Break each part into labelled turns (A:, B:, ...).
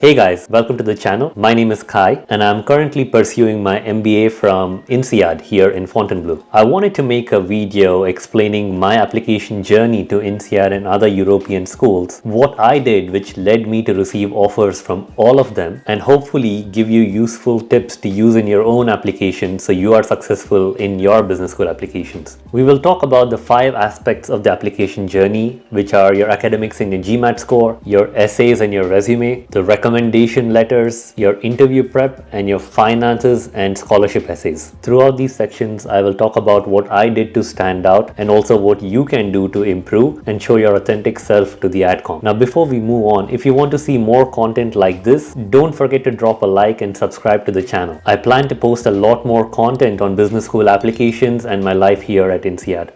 A: Hey guys, welcome to the channel. My name is Kai and I'm currently pursuing my MBA from INSEAD here in Fontainebleau. I wanted to make a video explaining my application journey to INSEAD and other European schools, what I did which led me to receive offers from all of them, and hopefully give you useful tips to use in your own application so you are successful in your business school applications. We will talk about the 5 aspects of the application journey, which are your academics and your GMAT score, your essays and your resume, the recommendation letters, your interview prep, and your finances and scholarship essays. Throughout these sections, I will talk about what I did to stand out and also what you can do to improve and show your authentic self to the AdCom. Now, before we move on, if you want to see more content like this, don't forget to drop a like and subscribe to the channel. I plan to post a lot more content on business school applications and my life here at INSEAD.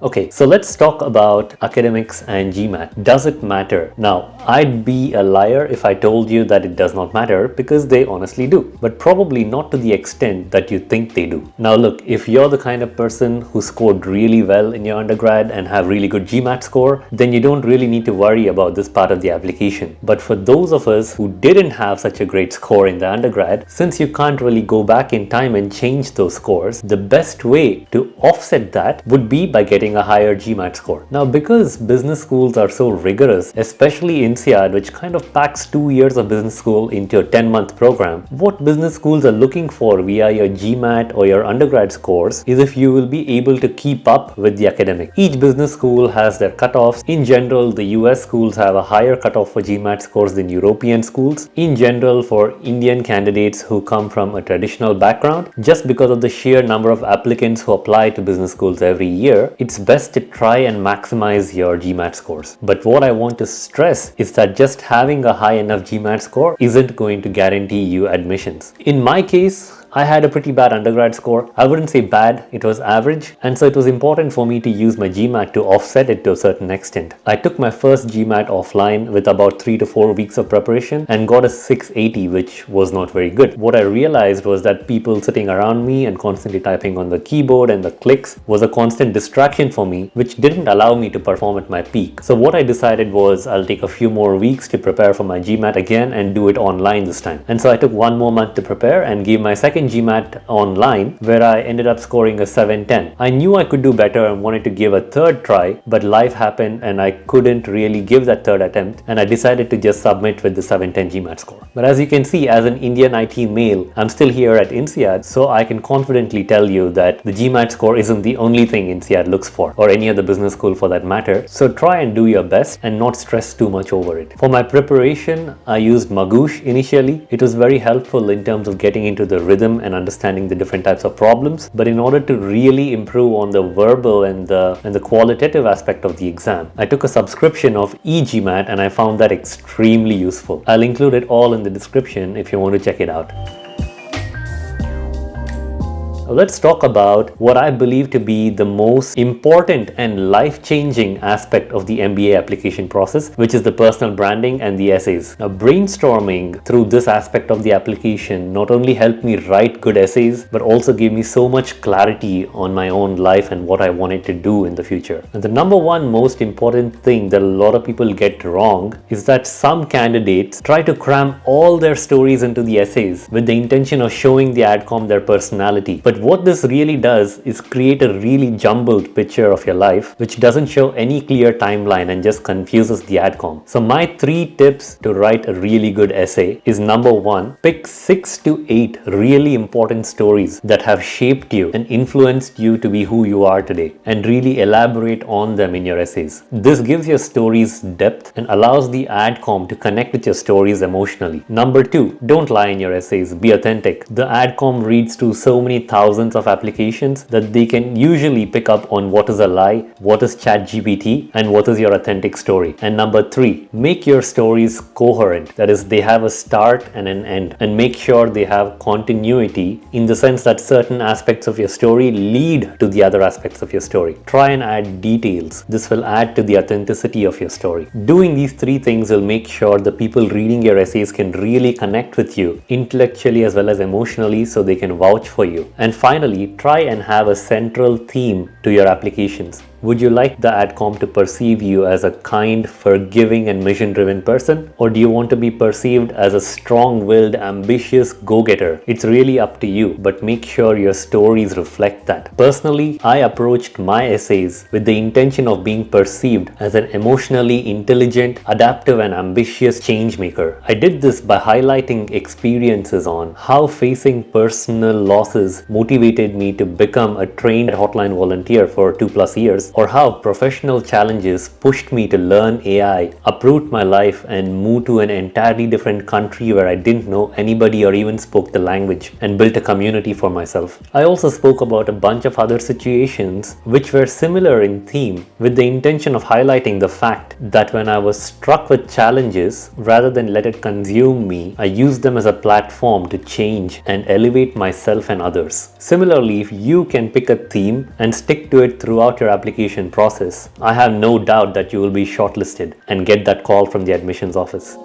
A: Okay, so let's talk about academics and GMAT. Does it matter? Now, I'd be a liar if I told you that it does not matter, because they honestly do, but probably not to the extent that you think they do. Now look, if you're the kind of person who scored really well in your undergrad and have really good GMAT score, then you don't really need to worry about this part of the application. But for those of us who didn't have such a great score in the undergrad, since you can't really go back in time and change those scores, the best way to offset that would be by getting a higher GMAT score. Now, because business schools are so rigorous, especially INSEAD, which kind of packs 2 years of business school into a 10-month program, what business schools are looking for via your GMAT or your undergrad scores is if you will be able to keep up with the academic. Each business school has their cutoffs. In general, the US schools have a higher cutoff for GMAT scores than European schools. In general, for Indian candidates who come from a traditional background, just because of the sheer number of applicants who apply to business schools every year, it's best to try and maximize your GMAT scores. But what I want to stress is that just having a high enough GMAT score isn't going to guarantee you admissions. In my case, I had a pretty bad undergrad score. I wouldn't say bad, it was average, and so it was important for me to use my GMAT to offset it to a certain extent. I took my first GMAT offline with about 3 to 4 weeks of preparation and got a 680, which was not very good. What I realized was that people sitting around me and constantly typing on the keyboard and the clicks was a constant distraction for me, which didn't allow me to perform at my peak. So what I decided was I'll take a few more weeks to prepare for my GMAT again and do it online this time. And so I took 1 more month to prepare and gave my second GMAT online, where I ended up scoring a 710. I knew I could do better and wanted to give a third try, but life happened and I couldn't really give that third attempt, and I decided to just submit with the 710 GMAT score. But as you can see, as an Indian IT male, I'm still here at INSEAD, so I can confidently tell you that the GMAT score isn't the only thing INSEAD looks for, or any other business school for that matter. So try and do your best and not stress too much over it. For my preparation, I used Magoosh initially. It was very helpful in terms of getting into the rhythm and understanding the different types of problems. But in order to really improve on the verbal and the qualitative aspect of the exam, I took a subscription of eGMAT and I found that extremely useful. I'll include it all in the description if you want to check it out. Let's talk about what I believe to be the most important and life-changing aspect of the MBA application process, which is the personal branding and the essays. Now, brainstorming through this aspect of the application not only helped me write good essays, but also gave me so much clarity on my own life and what I wanted to do in the future. And the number one most important thing that a lot of people get wrong is that some candidates try to cram all their stories into the essays with the intention of showing the AdCom their personality. But what this really does is create a really jumbled picture of your life, which doesn't show any clear timeline and just confuses the AdCom. So my 3 tips to write a really good essay is: number 1, pick 6 to 8 really important stories that have shaped you and influenced you to be who you are today, and really elaborate on them in your essays. This gives your stories depth and allows the AdCom to connect with your stories emotionally. Number 2, don't lie in your essays, be authentic. The AdCom reads through so many thousands of applications that they can usually pick up on what is a lie, what is ChatGPT, and what is your authentic story. And number 3, make your stories coherent. That is, they have a start and an end, and make sure they have continuity in the sense that certain aspects of your story lead to the other aspects of your story. Try and add details. This will add to the authenticity of your story. Doing these 3 things will make sure the people reading your essays can really connect with you intellectually as well as emotionally, so they can vouch for you. And finally, try and have a central theme to your applications. Would you like the AdCom to perceive you as a kind, forgiving and mission-driven person? Or do you want to be perceived as a strong-willed, ambitious go-getter? It's really up to you, but make sure your stories reflect that. Personally, I approached my essays with the intention of being perceived as an emotionally intelligent, adaptive and ambitious change maker. I did this by highlighting experiences on how facing personal losses motivated me to become a trained hotline volunteer for 2+ years, or how professional challenges pushed me to learn AI, uproot my life and move to an entirely different country where I didn't know anybody or even spoke the language, and built a community for myself. I also spoke about a bunch of other situations which were similar in theme, with the intention of highlighting the fact that when I was struck with challenges, rather than let it consume me, I used them as a platform to change and elevate myself and others. Similarly, if you can pick a theme and stick to it throughout your application process, I have no doubt that you will be shortlisted and get that call from the admissions office.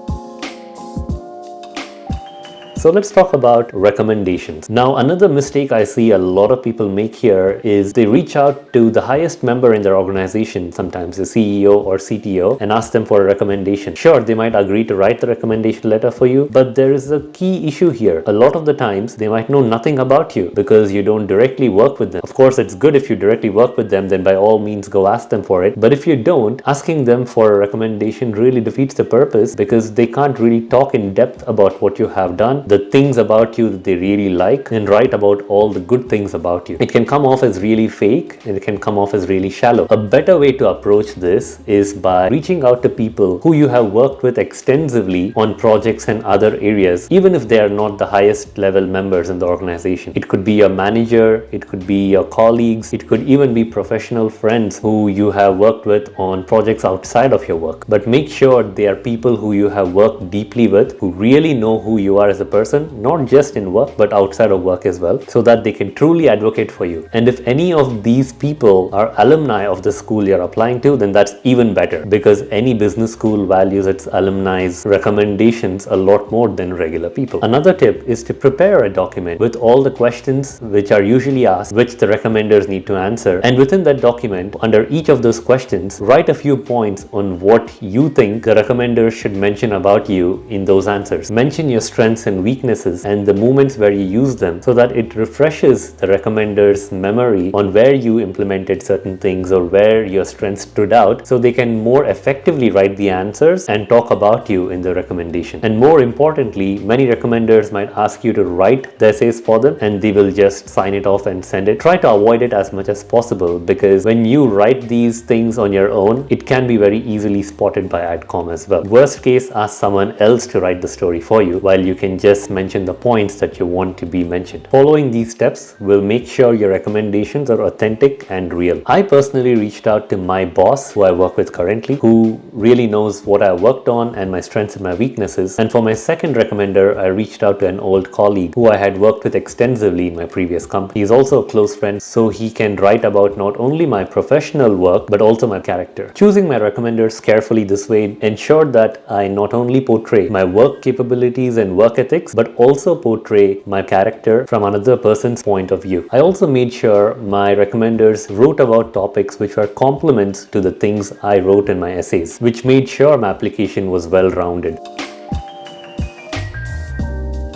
A: So let's talk about recommendations. Now, another mistake I see a lot of people make here is they reach out to the highest member in their organization, sometimes the CEO or CTO, and ask them for a recommendation. Sure, they might agree to write the recommendation letter for you, but there is a key issue here. A lot of the times, they might know nothing about you because you don't directly work with them. Of course, it's good if you directly work with them, then by all means go ask them for it. But if you don't, asking them for a recommendation really defeats the purpose because they can't really talk in depth about what you have done, the things about you that they really like, and write about all the good things about you. It can come off as really fake and it can come off as really shallow. A better way to approach this is by reaching out to people who you have worked with extensively on projects and other areas, even if they are not the highest level members in the organization. It could be your manager, it could be your colleagues, it could even be professional friends who you have worked with on projects outside of your work. But make sure they are people who you have worked deeply with, who really know who you are as a person, not just in work but outside of work as well, so that they can truly advocate for you. And if any of these people are alumni of the school you're applying to, then that's even better, because any business school values its alumni's recommendations a lot more than regular people. Another tip is to prepare a document with all the questions which are usually asked, which the recommenders need to answer, and within that document, under each of those questions, write a few points on what you think the recommenders should mention about you in those answers. Mention your strengths and weaknesses and the moments where you use them, so that it refreshes the recommender's memory on where you implemented certain things or where your strengths stood out, so they can more effectively write the answers and talk about you in the recommendation. And more importantly, many recommenders might ask you to write the essays for them and they will just sign it off and send it. Try to avoid it as much as possible, because when you write these things on your own, it can be very easily spotted by AdCom as well. Worst case, ask someone else to write the story for you, while you can just mention the points that you want to be mentioned. Following these steps will make sure your recommendations are authentic and real. I personally reached out to my boss, who I work with currently, who really knows what I worked on and my strengths and my weaknesses. And for my second recommender, I reached out to an old colleague who I had worked with extensively in my previous company. He's also a close friend, so he can write about not only my professional work but also my character. Choosing my recommenders carefully this way ensured that I not only portray my work capabilities and work ethics, but also portray my character from another person's point of view. I also made sure my recommenders wrote about topics which were complements to the things I wrote in my essays, which made sure my application was well-rounded.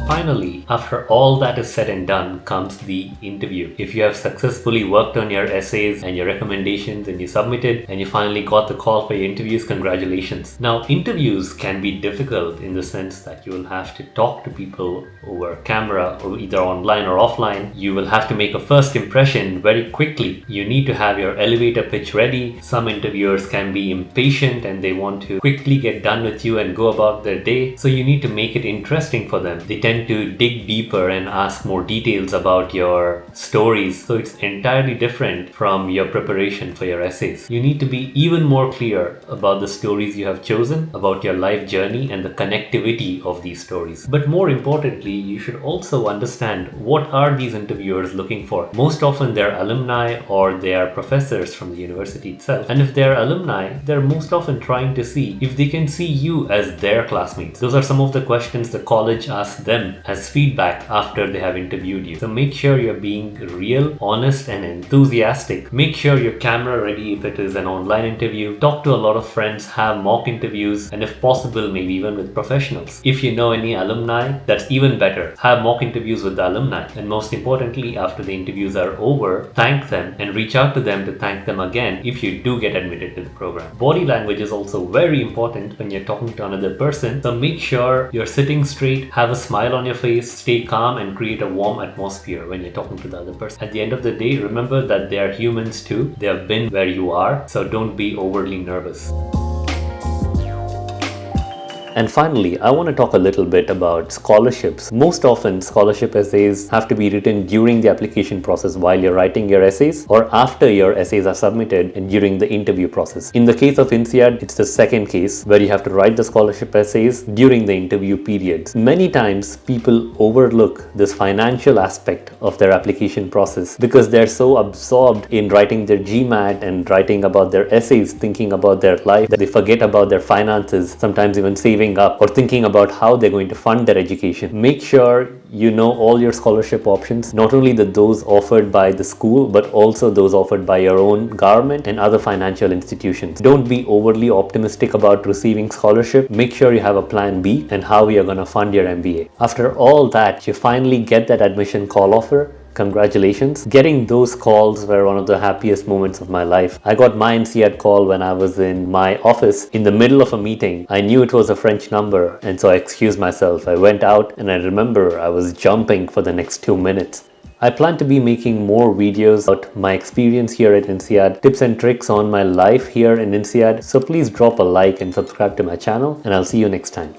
A: Finally, after all that is said and done, comes the interview. If you have successfully worked on your essays and your recommendations and you submitted and you finally got the call for your interviews, congratulations. Now, interviews can be difficult in the sense that you will have to talk to people over camera, or either online or offline. You will have to make a first impression very quickly. You need to have your elevator pitch ready. Some interviewers can be impatient and they want to quickly get done with you and go about their day. So you need to make it interesting for them. They tend to dig deeper and ask more details about your stories, so it's entirely different from your preparation for your essays. You need to be even more clear about the stories you have chosen, about your life journey and the connectivity of these stories. But more importantly, you should also understand what are these interviewers looking for. Most often they're alumni or they are professors from the university itself, and if they're alumni, they're most often trying to see if they can see you as their classmates. Those are some of the questions the college asks them them as feedback after they have interviewed you. So make sure you're being real, honest and enthusiastic. Make sure your camera ready if it is an online interview. Talk to a lot of friends, have mock interviews, and if possible, maybe even with professionals. If you know any alumni, that's even better. Have mock interviews with the alumni. And most importantly, after the interviews are over, thank them and reach out to them to thank them again if you do get admitted to the program. Body language is also very important when you're talking to another person. So make sure you're sitting straight, have a smile on your face, stay calm and create a warm atmosphere when you're talking to the other person. At the end of the day, remember that they are humans too. They have been where you are, so don't be overly nervous. And finally, I want to talk a little bit about scholarships. Most often, scholarship essays have to be written during the application process while you're writing your essays, or after your essays are submitted and during the interview process. In the case of INSEAD, it's the second case where you have to write the scholarship essays during the interview periods. Many times, people overlook this financial aspect of their application process because they're so absorbed in writing their GMAT and writing about their essays, thinking about their life, that they forget about their finances, sometimes even saving up or thinking about how they're going to fund their education. Make sure you know all your scholarship options, not only those offered by the school, but also those offered by your own government and other financial institutions. Don't be overly optimistic about receiving scholarship. Make sure you have a plan B and how you're going to fund your MBA. After all that, you finally get that admission call offer. Congratulations. Getting those calls were one of the happiest moments of my life. I got my INSEAD call when I was in my office in the middle of a meeting. I knew it was a French number, and so I excused myself. I went out and I remember I was jumping for the next 2 minutes. I plan to be making more videos about my experience here at INSEAD, tips and tricks on my life here in INSEAD. So please drop a like and subscribe to my channel, and I'll see you next time.